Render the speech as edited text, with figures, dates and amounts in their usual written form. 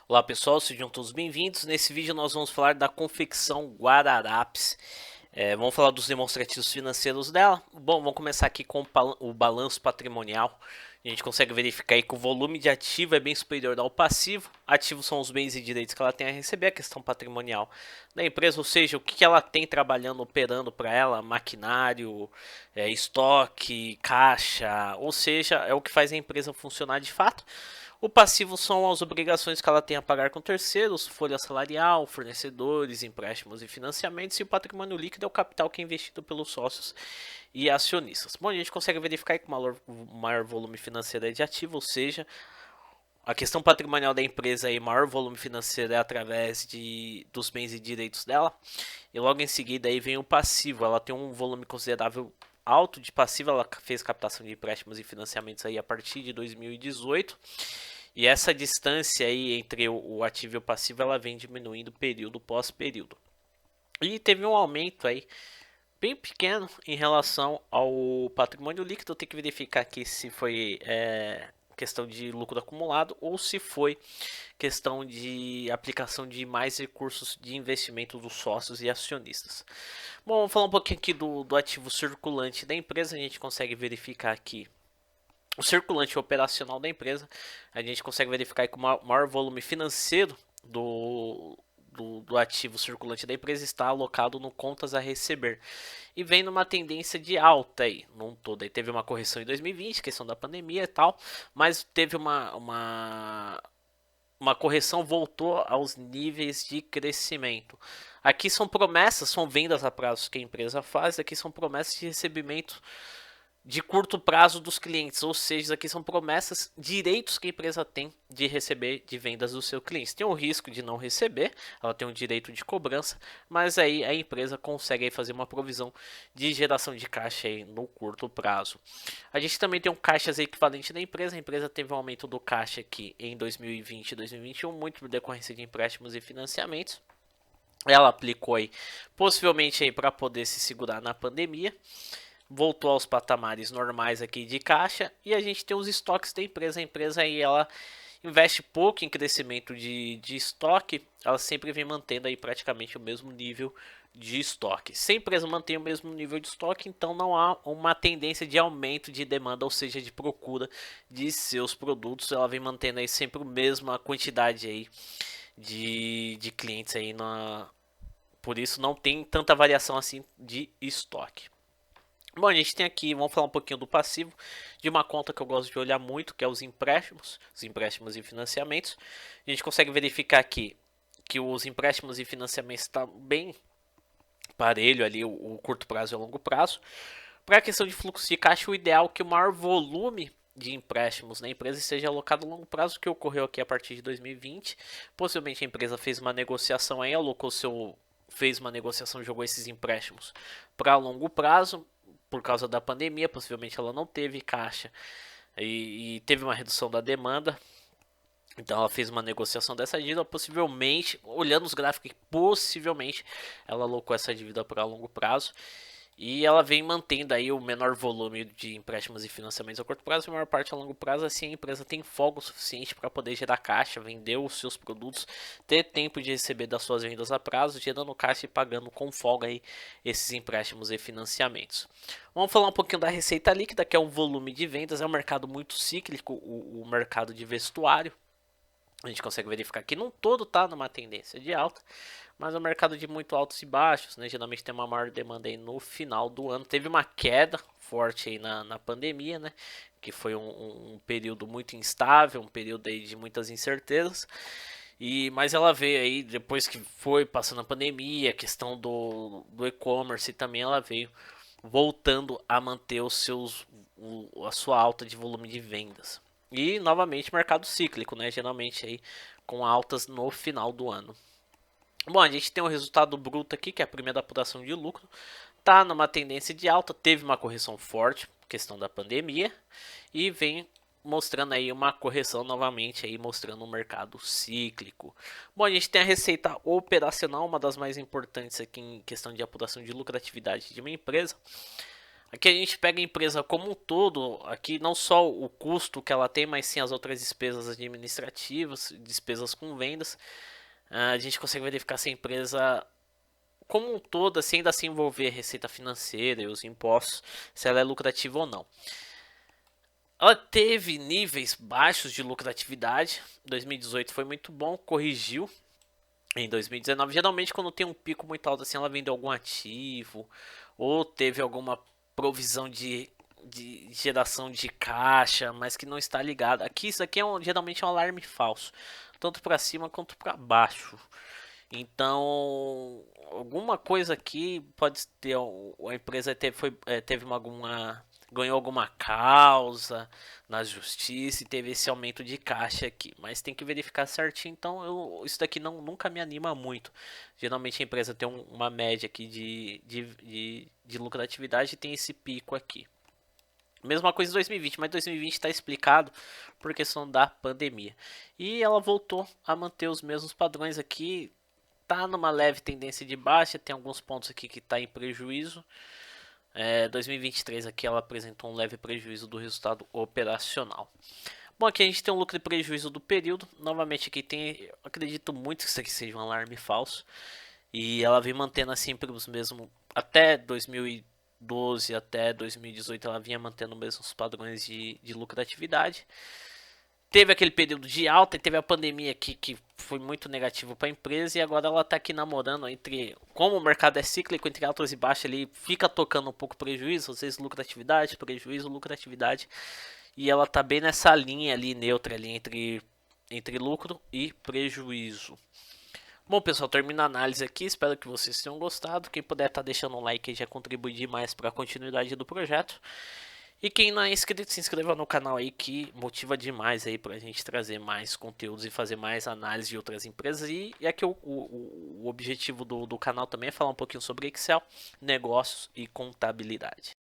Olá pessoal, sejam todos bem-vindos. Nesse vídeo nós vamos falar da confecção Guararapes. Vamos falar dos demonstrativos financeiros dela. Bom, vamos começar aqui com o balanço patrimonial. A gente consegue verificar aí que o volume de ativo é bem superior ao passivo. Ativos são os bens e direitos que ela tem a receber, a questão patrimonial da empresa, ou seja, o que ela tem trabalhando, operando para ela, maquinário, estoque, caixa, ou seja, é o que faz a empresa funcionar de fato. O passivo são as obrigações que ela tem a pagar com terceiros, folha salarial, fornecedores, empréstimos e financiamentos, e o patrimônio líquido é o capital que é investido pelos sócios e acionistas. Bom, a gente consegue verificar que o maior volume financeiro é de ativo, ou seja, a questão patrimonial da empresa e maior volume financeiro é através dos bens e direitos dela. E logo em seguida aí vem o passivo, ela tem um volume considerável alto de passivo, ela fez captação de empréstimos e financiamentos aí a partir de 2018. E essa distância aí entre o ativo e o passivo ela vem diminuindo período pós período. E teve um aumento aí bem pequeno em relação ao patrimônio líquido. Eu tenho que verificar aqui se foi questão de lucro acumulado ou se foi questão de aplicação de mais recursos de investimento dos sócios e acionistas. Bom, vamos falar um pouquinho aqui do ativo circulante da empresa. A gente consegue verificar aqui o circulante operacional da empresa. A gente consegue verificar que o maior volume financeiro do ativo circulante da empresa está alocado no contas a receber e vem numa tendência de alta aí, num todo. Aí teve uma correção em 2020, questão da pandemia e tal, mas teve uma correção, voltou aos níveis de crescimento. Aqui são promessas, são vendas a prazo que a empresa faz, aqui são promessas de recebimento de curto prazo dos clientes, ou seja, aqui são promessas, direitos que a empresa tem de receber de vendas do seu cliente. Tem o risco de não receber, ela tem um direito de cobrança, mas aí a empresa consegue aí fazer uma provisão de geração de caixa aí no curto prazo. A gente também tem um caixas equivalente da empresa, a empresa teve um aumento do caixa aqui em 2020 e 2021, muito por decorrência de empréstimos e financiamentos. Ela aplicou aí, possivelmente aí para poder se segurar na pandemia, voltou aos patamares normais aqui de caixa e a gente tem os estoques da empresa. A empresa aí ela investe pouco em crescimento de estoque, ela sempre vem mantendo aí praticamente o mesmo nível de estoque. Se a empresa mantém o mesmo nível de estoque, então não há uma tendência de aumento de demanda, ou seja, de procura de seus produtos. Ela vem mantendo aí sempre a mesma quantidade aí de clientes aí por isso não tem tanta variação assim de estoque. Bom, a gente tem aqui, vamos falar um pouquinho do passivo, de uma conta que eu gosto de olhar muito, que é os empréstimos e financiamentos. A gente consegue verificar aqui que os empréstimos e financiamentos estão bem parelho ali, o curto prazo e o longo prazo. Para a questão de fluxo de caixa, o ideal é que o maior volume de empréstimos na empresa seja alocado a longo prazo, que ocorreu aqui a partir de 2020. Possivelmente a empresa fez uma negociação aí, fez uma negociação, jogou esses empréstimos para longo prazo, por causa da pandemia, possivelmente ela não teve caixa e teve uma redução da demanda. Então ela fez uma negociação dessa dívida, possivelmente, olhando os gráficos, possivelmente ela alocou essa dívida para longo prazo. E ela vem mantendo aí o menor volume de empréstimos e financiamentos a curto prazo e a maior parte a longo prazo, assim a empresa tem folga suficiente para poder gerar caixa, vender os seus produtos, ter tempo de receber das suas vendas a prazo, gerando caixa e pagando com folga aí esses empréstimos e financiamentos. Vamos falar um pouquinho da receita líquida, que é um volume de vendas, é um mercado muito cíclico, o mercado de vestuário. A gente consegue verificar que não todo está numa tendência de alta, mas é um mercado de muito altos e baixos, né? Geralmente tem uma maior demanda aí no final do ano. Teve uma queda forte aí na pandemia, né? Que foi um período muito instável, um período aí de muitas incertezas. Mas ela veio aí, depois que foi passando a pandemia, a questão do e-commerce também, ela veio voltando a manter a sua alta de volume de vendas. E novamente mercado cíclico, né? Geralmente aí com altas no final do ano. Bom, a gente tem o resultado bruto aqui, que é a primeira apuração de lucro. Tá numa tendência de alta, teve uma correção forte, questão da pandemia, e vem mostrando aí uma correção novamente aí mostrando um mercado cíclico. Bom, a gente tem a receita operacional, uma das mais importantes aqui em questão de apuração de lucratividade de uma empresa. Aqui a gente pega a empresa como um todo, aqui não só o custo que ela tem, mas sim as outras despesas administrativas, despesas com vendas. A gente consegue verificar se a empresa como um todo, assim, ainda se envolver a receita financeira e os impostos, se ela é lucrativa ou não. Ela teve níveis baixos de lucratividade. 2018 foi muito bom, corrigiu em 2019. Geralmente, quando tem um pico muito alto, assim, ela vendeu algum ativo ou teve alguma provisão de geração de caixa, mas que não está ligado. Aqui, isso aqui geralmente é um alarme falso, tanto para cima quanto para baixo. Então, alguma coisa aqui pode ter. A empresa teve alguma. Ganhou alguma causa na justiça e teve esse aumento de caixa aqui. Mas tem que verificar certinho. Então, isso daqui nunca me anima muito. Geralmente a empresa tem uma média aqui de lucratividade e tem esse pico aqui. Mesma coisa em 2020, mas 2020 está explicado por questão da pandemia. E ela voltou a manter os mesmos padrões aqui, tá numa leve tendência de baixa, tem alguns pontos aqui que está em prejuízo. 2023 aqui ela apresentou um leve prejuízo do resultado operacional. Bom, aqui a gente tem um lucro e prejuízo do período. Novamente aqui tem, acredito muito que isso aqui seja um alarme falso. E ela vem mantendo assim pelos mesmos até 2012 até 2018 ela vinha mantendo os mesmos padrões de lucratividade. Teve aquele período de alta e teve a pandemia aqui que foi muito negativo para a empresa e agora ela está aqui namorando entre, como o mercado é cíclico, entre altos e baixos, ele fica tocando um pouco prejuízo, às vezes lucratividade, prejuízo, lucratividade, e ela está bem nessa linha ali neutra ali entre lucro e prejuízo. Bom, pessoal, termina a análise aqui. Espero que vocês tenham gostado. Quem puder estar deixando um like aí já contribui demais para a continuidade do projeto. E quem não é inscrito, se inscreva no canal aí que motiva demais aí pra gente trazer mais conteúdos e fazer mais análise de outras empresas. E aqui o objetivo do canal também é falar um pouquinho sobre Excel, negócios e contabilidade.